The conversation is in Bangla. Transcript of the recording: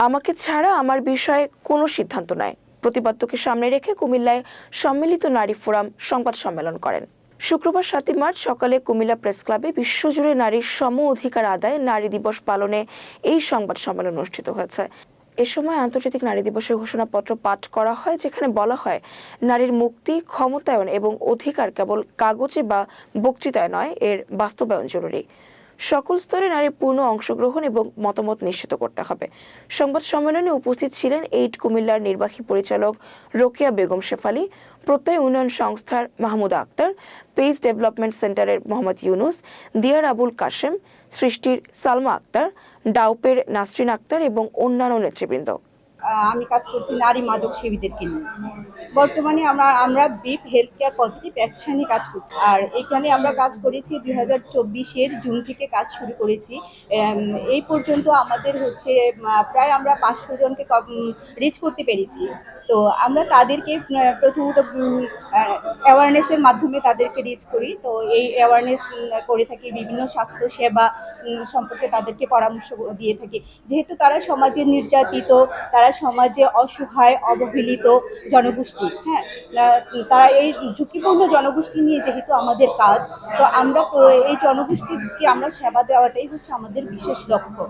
আমাকে ছাড়া আমার বিষয়ে কোনো সিদ্ধান্ত নাই প্রতিপাদ্যকে সামনে রেখে কুমিল্লায় সম্মিলিত নারী ফোরাম সংবাদ সম্মেলন করেন। শুক্রবার 7 মার্চ সকালে কুমিল্লা প্রেস ক্লাবে বিশ্বজুড়ে নারীর সম অধিকার আদায় নারী দিবস পালনে এই সংবাদ সম্মেলন অনুষ্ঠিত হয়েছে। এ সময় আন্তর্জাতিক নারী দিবসের ঘোষণাপত্র পাঠ করা হয়, যেখানে বলা হয় নারীর মুক্তি, ক্ষমতায়ন এবং অধিকার কেবল কাগজে বা বক্তৃতায় নয়, এর বাস্তবায়ন জরুরি। সকল স্তরে নারীর পূর্ণ অংশগ্রহণ এবং মতামত নিশ্চিত করতে হবে। সংবাদ সম্মেলনে উপস্থিত ছিলেন এইড কুমিল্লার নির্বাহী পরিচালক রোকেয়া বেগম শেফালী, প্রত্যয় উন্নয়ন সংস্থার মাহমুদা আক্তার, পেজ ডেভেলপমেন্ট সেন্টারের মোহাম্মদ ইউনুস, দিয়ার আবুল কাশেম, সৃষ্টির সালমা আক্তার, ডাউপের নাসরিন আক্তার এবং অন্যান্য নেতৃবৃন্দ। আমি কাজ করছি নারী মাদক সেবীদেরকে নিয়ে। বর্তমানে আমরা বিপ হেলথ কেয়ার পজিটিভ অ্যাকশনে কাজ করছি, আর এখানে আমরা কাজ করেছি 2024-এর জুন থেকে কাজ শুরু করেছি। এই পর্যন্ত আমাদের হচ্ছে প্রায় আমরা 500 জনকে রিচ করতে পেরেছি। তো আমরা তাদেরকে প্রথমত অ্যাওয়ারনেসের মাধ্যমে তাদেরকে রিচ করি। তো এই অ্যাওয়ারনেস করে থাকি, বিভিন্ন স্বাস্থ্য সেবা সম্পর্কে তাদেরকে পরামর্শ দিয়ে থাকি। যেহেতু তারা সমাজে নির্যাতিত, তারা সমাজে অসহায় অবহেলিত জনগোষ্ঠী, হ্যাঁ, তারা এই ঝুঁকিপূর্ণ জনগোষ্ঠী নিয়ে যেহেতু আমাদের কাজ, তো আমরা এই জনগোষ্ঠীকে আমরা সেবা দেওয়াটাই হচ্ছে আমাদের বিশেষ লক্ষ্য।